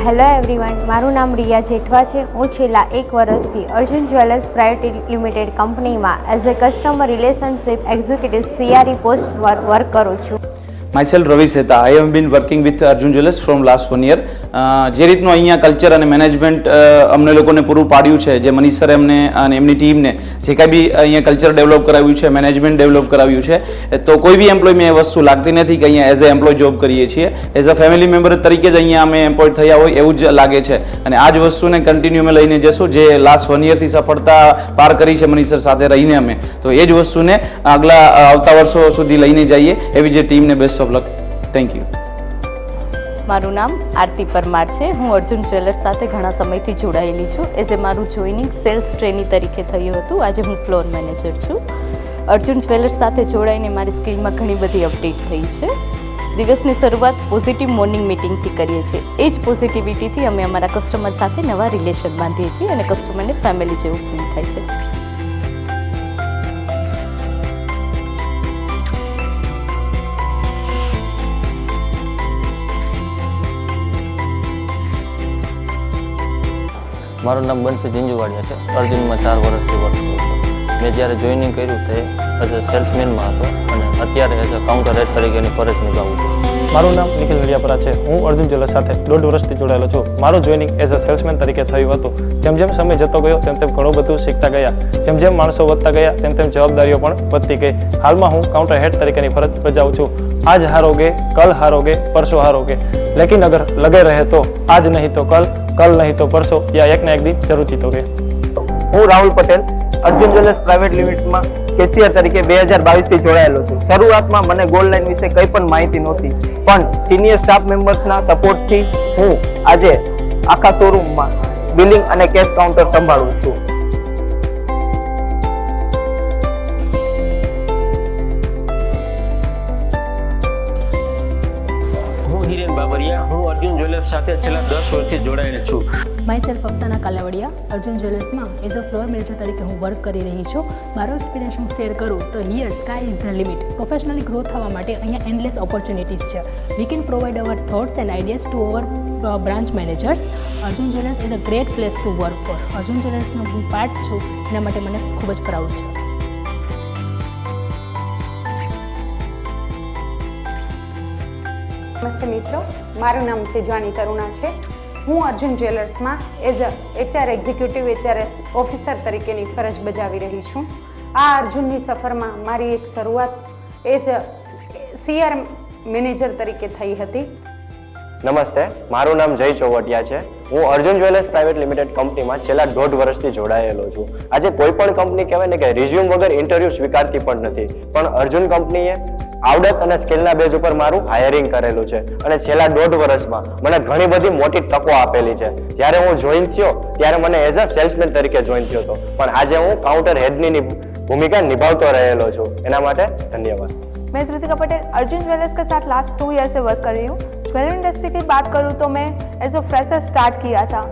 Hello everyone, મારું નામ રિયા જેઠવા છે. હું છેલ્લા 1 વર્ષથી અર્જુન જ્વેલર્સ પ્રાઇવેટ લિમિટેડ કંપનીમાં as a customer relationship executive CRE post પર વર્ક કરું છું. Myself Ravi Seta. I have been working with Arjun Jewellers from last 1 year. જે રીતનું અહીંયા કલ્ચર અને મેનેજમેન્ટ અમને લોકોને પૂરું પાડ્યું છે, જે મનીષ સર એમને અને એમની ટીમને જે કાંઈ બી અહીંયા કલ્ચર ડેવલપ કરાવ્યું છે, મેનેજમેન્ટ ડેવલપ કરાવ્યું છે, તો કોઈ બી એમ્પ્લોયમાં એ વસ્તુ લાગતી નથી કે અહીંયા એઝ અ એમ્પ્લોય જોબ કરીએ છીએ. એઝ અ ફેમિલી મેમ્બર તરીકે જ અહીંયા અમે એમ્પ્લોય થયા હોય એવું જ લાગે છે. અને આ જ વસ્તુને કન્ટિન્યુ અમે લઈને જશું, જે લાસ્ટ 1 યરથી સફળતા પાર કરી છે મનીષ સર સાથે રહીને અમે, તો એ જ વસ્તુને આગલા આવતા વર્ષો સુધી લઈને જઈએ એવી જે ટીમને best of luck. Thank you. મારું નામ આરતી પરમાર છે. હું અર્જુન જ્વેલર્સ સાથે ઘણા સમયથી જોડાયેલી છું. એઝ એ મારું જોઈનિંગ સેલ્સ ટ્રેની તરીકે થયું હતું. આજે હું ફ્લોર મેનેજર છું. અર્જુન જ્વેલર્સ સાથે જોડાઈને મારી સ્કિલમાં ઘણી બધી અપડેટ થઈ છે. દિવસની શરૂઆત પોઝિટિવ મોર્નિંગ મિટિંગથી કરીએ છીએ. એ જ પોઝિટિવિટીથી અમે અમારા કસ્ટમર સાથે નવા રિલેશન બાંધીએ છીએ અને કસ્ટમરને ફેમિલી જેવું ફીલ થાય છે. મારું નામ બંસી ઝીંઝુવાડિયા છે. અર્જુનમાં 4 વર્ષથી વર્ક કરું છું. મેં જ્યારે જોઈનિંગ કર્યું તે એઝ અ સેલ્સમેનમાં હતો અને અત્યારે એઝ અ કાઉન્ટર હેડ તરીકેની ફરજ નિભાવું છું. મારું નામ નિખિલ વડિયાપરા છે. હું અર્જુન જ્વેલર્સ સાથે 1.5 વર્ષથી જોડાયેલો છું. મારું જોઈનિંગ એઝ અ સેલ્સમેન તરીકે થયું હતું. જેમ જેમ સમય જતો ગયો તેમ તેમ ઘણું બધું શીખતા ગયા. જેમ જેમ માણસો વધતા ગયા તેમ તેમ જવાબદારીઓ પણ વધતી ગઈ. હાલમાં હું કાઉન્ટર હેડ તરીકેની ફરજ બજાવું છું. आज हारोगे, कल हारोगे, परसों हारोगे, लेकिन अगर लगे रहे तो आज नहीं तो कल, कल नहीं तो परसों या एक ना एक दिन जरूर जीतोगे. હું રાહુલ પટેલ અર્જુન જ્વેલર્સ પ્રાઇવેટ લિમિટેડમાં કેશિયર તરીકે 2022 થી જોડાયેલો છું. શરૂઆતમાં મને ગોલ્ડ લાઇન વિશે કંઈ પણ માહિતી નહોતી, પણ સિનિયર સ્ટાફ મેમ્બર્સના સપોર્ટથી હું આજે આખા શોરૂમમાં બિલિંગ અને કેશ કાઉન્ટર સંભાળું છું. હું અર્જુન જ્વેલર્સ સાથે છેલ્લા 10 વર્ષથી જોડાયેલ છું. માયસેલ્ફ અફસાના કાલાવડિયા અર્જુન જ્વેલર્સમાં એઝ અ ફ્લોર મેનેજર તરીકે હું વર્ક કરી રહી છું. મારો એક્સપિરિયન્સ હું શેર કરું તો here sky is the limit. Professionally grow થવા માટે અહીંયા એન્ડલેસ ઓપોર્ચ્યુનિટીઝ છે. We can provide our thoughts and ideas to our branch managers. Arjun jewellers is a great place to work for. Arjun જ્વેલર્સનો હું પાર્ટ છું, એના માટે મને ખૂબ જ પ્રાઉડ છે. નમસ્તે મિત્રો, મારું નામ સેજવાણી તરુણા છે. હું અર્જુન જ્વેલર્સમાં as a HR executive HRS officer તરીકેની ફરજ બજાવી રહી છું. આ અર્જુનની સફરમાં મારી એક શરૂઆત એઝ અ CR મેનેજર તરીકે થઈ હતી. નમસ્તે, મારું નામ જય ચોવટિયા છે. હું અર્જુન જ્વેલર્સ પ્રાઇવેટ લિમિટેડ કંપનીમાં છેલ્લા 1.5 વર્ષથી જોડાયેલો છું. આજે કોઈ પણ કંપની કહેવાય ને કે રિઝ્યુમ વગર ઇન્ટરવ્યુ સ્વીકારતી પણ નથી, પણ અર્જુન કંપનીએ આવડત અને સ્કિલના બેઝ ઉપર મારું હાયરિંગ કરેલું છે અને છેલ્લા 1.5 વર્ષમાં મને ઘણી બધી મોટી તકો આપેલી છે. જ્યારે હું જોઈન થયો ત્યારે મને એઝ અ સેલ્સમેન તરીકે જોઈન થયો હતો, પણ આજે હું કાઉન્ટર હેડની ભૂમિકા નિભાવતો रहेलो છું. એના માટે धन्यवाद. मैं ऋतिका पटेल अर्जुन ज्वेलर्स के साथ लास्ट 2 ईयर से वर्क कर रही हूँ. ज्वेलरी इंडस्ट्री की बात करूँ तो मैं एज अ फ्रेशर स्टार्ट किया था.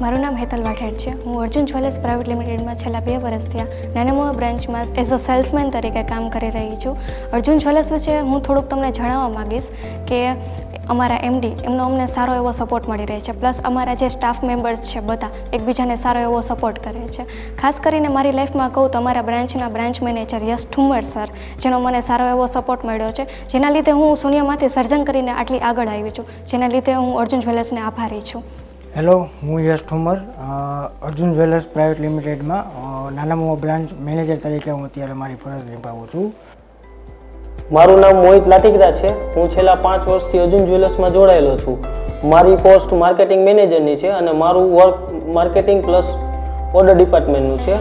મારું નામ હેતલ વાઠેડ છે. હું અર્જુન જ્વેલર્સ પ્રાઇવેટ લિમિટેડમાં છેલ્લા 2 વર્ષથી નાનામોટા બ્રાન્ચમાં એઝ અ સેલ્સમેન તરીકે કામ કરી રહી છું. અર્જુન જ્વેલર્સ વિશે હું થોડુંક તમને જણાવવા માગીશ કે અમારા MD એમનો અમને સારો એવો સપોર્ટ મળી રહે છે. પ્લસ અમારા જે સ્ટાફ મેમ્બર્સ છે બધા એકબીજાને સારો એવો સપોર્ટ કરે છે. ખાસ કરીને મારી લાઈફમાં કહું તો અમારા બ્રાન્ચના બ્રાન્ચ મેનેજર યશ ઠુમર સર, જેનો મને સારો એવો સપોર્ટ મળ્યો છે, જેના લીધે હું શૂન્યમાંથી સર્જન કરીને આટલી આગળ આવી છું, જેના લીધે હું અર્જુન જ્વેલર્સને આભારી છું. હેલો, હું યશ ઠુમર અર્જુન જ્વેલર્સ પ્રાઇવેટ લિમિટેડમાં નાનામાં બ્રાન્ચ મેનેજર તરીકે હું અત્યારે મારી ફરજ નિભાવું છું. મારું નામ મોહિત લાઠીગરા છે. હું છેલ્લા 5 વર્ષથી અર્જુન જ્વેલર્સમાં જોડાયેલો છું. મારી પોસ્ટ માર્કેટિંગ મેનેજરની છે અને મારું વર્ક માર્કેટિંગ પ્લસ ઓર્ડર ડિપાર્ટમેન્ટનું છે.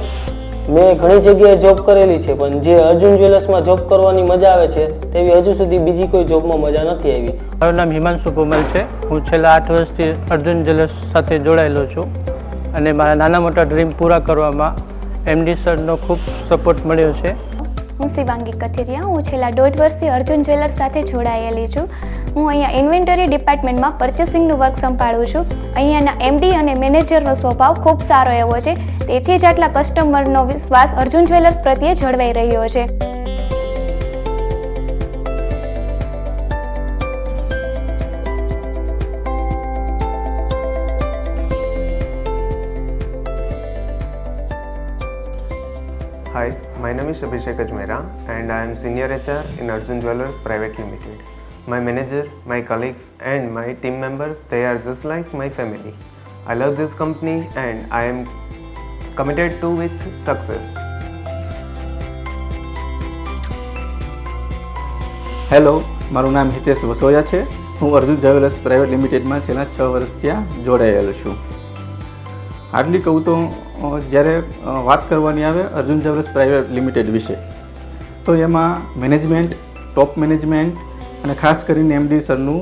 મેં ઘણી જગ્યાએ જોબ કરેલી છે, પણ જે અર્જુન જ્વેલર્સમાં જોબ કરવાની મજા આવે છે તેવી હજુ સુધી બીજી કોઈ જોબમાં મજા નથી આવી. મારું નામ હિમાંશુ પોમલ છે. હું છેલ્લા 8 વર્ષથી અર્જુન જ્વેલર્સ સાથે જોડાયેલો છું અને મારા નાના મોટા ડ્રીમ પૂરા કરવામાં MD સરનો ખૂબ સપોર્ટ મળ્યો છે. હું શિવાંગી કથિરિયા. હું છેલ્લા 1.5 વર્ષથી અર્જુન જ્વેલર્સ સાથે જોડાયેલી છું. હું અહીંયા ઇન્વેન્ટરી ડિપાર્ટમેન્ટમાં પરચેસિંગનું વર્ક સંભાળું છું. અહીંયાના એમડી અને મેનેજરનો સ્વભાવ ખૂબ સારો એવો છે, તેથી જ આટલા કસ્ટમરનો વિશ્વાસ અર્જુન જ્વેલર્સ પ્રત્યે જળવાઈ રહ્યો છે. Hi, my name is Abhishek Ajmera and I am Senior HR in Arjun Jewellers Private Limited. My manager, my colleagues and my team members, they are just like my family. I love this company and I am committed to its success. Hello, મારું નામ હિતેશ વસોયા છે. હું Arjun jewellers private લિમિટેડમાં છેલ્લા 6 વર્ષ ત્યાં જોડાયેલો છું. આટલી કહું તો જ્યારે વાત કરવાની આવે અર્જુન જ્વેલર્સ પ્રાઇવેટ લિમિટેડ વિશે, તો એમાં મેનેજમેન્ટ, ટોપ મેનેજમેન્ટ અને ખાસ કરીને એમડી સરનું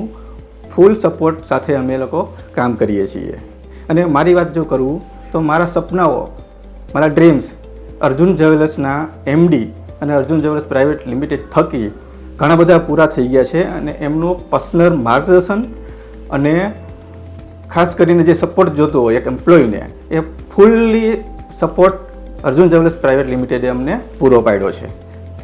ફૂલ સપોર્ટ સાથે અમે લોકો કામ કરીએ છીએ. અને મારી વાત જો કરું તો મારા સપનાઓ, મારા ડ્રીમ્સ અર્જુન જ્વેલર્સના એમડી અને અર્જુન જ્વેલર્સ પ્રાઇવેટ લિમિટેડ થકી ઘણા બધા પૂરા થઈ ગયા છે. અને એમનું પર્સનલ માર્ગદર્શન અને ખાસ કરીને જે સપોર્ટ જોતો હોય એક એમ્પ્લોયને, એ fully support Arjun jewellers private લિમિટેડે અમને પૂરો પાડ્યો છે.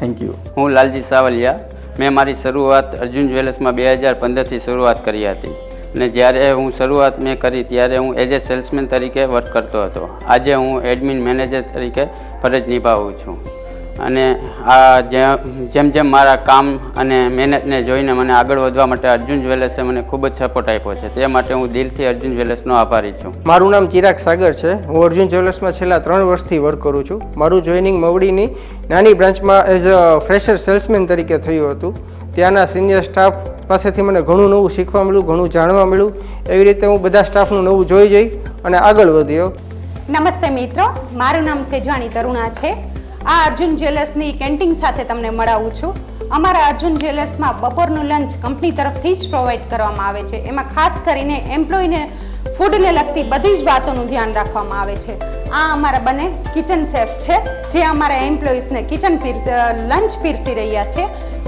Thank you. હું લાલજી સાવલિયા. મેં મારી શરૂઆત અર્જુન જ્વેલર્સમાં 2015થી શરૂઆત કરી હતી. અને જ્યારે હું શરૂઆત મેં કરી ત્યારે હું એઝ એ સેલ્સમેન તરીકે વર્ક કરતો હતો. આજે હું એડમિન મેનેજર તરીકે ફરજ નિભાવું છું. અને આ જેમ જેમ મારા કામ અને મહેનતને જોઈને મને આગળ વધવા માટે અર્જુન જ્વેલર્સે મને ખૂબ જ સપોર્ટ આપ્યો છે. તે માટે હું દિલથી અર્જુન જ્વેલર્સનો આભારી છું. મારું નામ ચિરાગ સાગર છે. હું અર્જુન જ્વેલર્સમાં છેલ્લા 3 વર્ષથી વર્ક કરું છું. મારું જોઈનિંગ મવડીની નાની બ્રાન્ચમાં એઝ અ ફ્રેશર સેલ્સમેન તરીકે થયું હતું. ત્યાંના સિનિયર સ્ટાફ પાસેથી મને ઘણું નવું શીખવા મળ્યું, ઘણું જાણવા મળ્યું. એવી રીતે હું બધા સ્ટાફનું નવું જોઈ અને આગળ વધ્યો. નમસ્તે મિત્રો, મારું નામ સેજવાણી તરુણા છે. આ અર્જુન જ્વેલર્સની કેન્ટીન સાથે તમને મળાવું છું. અમારા અર્જુન જ્વેલર્સમાં બપોરનું લંચ કંપની તરફથી જ પ્રોવાઈડ કરવામાં આવે છે. એમાં ખાસ કરીને એમ્પ્લોયને ફૂડને લગતી બધી જ વાતોનું ધ્યાન રાખવામાં આવે છે. આ અમારા બંને કિચન શેફ છે, જે અમારા એમ્પ્લોઈઝને લંચ પીરસી રહ્યા છે.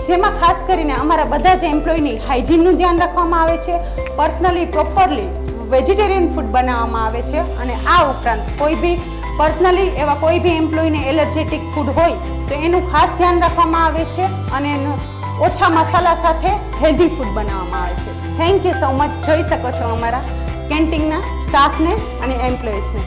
જેમાં ખાસ કરીને અમારા બધા જ એમ્પ્લોયની હાઇજીનનું ધ્યાન રાખવામાં આવે છે. પર્સનલી પ્રોપરલી વેજીટેરિયન ફૂડ બનાવવામાં આવે છે. અને આ ઉપરાંત કોઈ બી પર્સનલી એવા કોઈ બી એમ્પ્લોયને એલર્જેટિક ફૂડ હોય તો એનું ખાસ ધ્યાન રાખવામાં આવે છે. અને ઓછા મસાલા સાથે હેલ્ધી ફૂડ બનાવવામાં આવે છે. Thank you so much. જોઈ શકો છો અમારા કેન્ટીનના સ્ટાફને અને એમ્પ્લોઈઝને.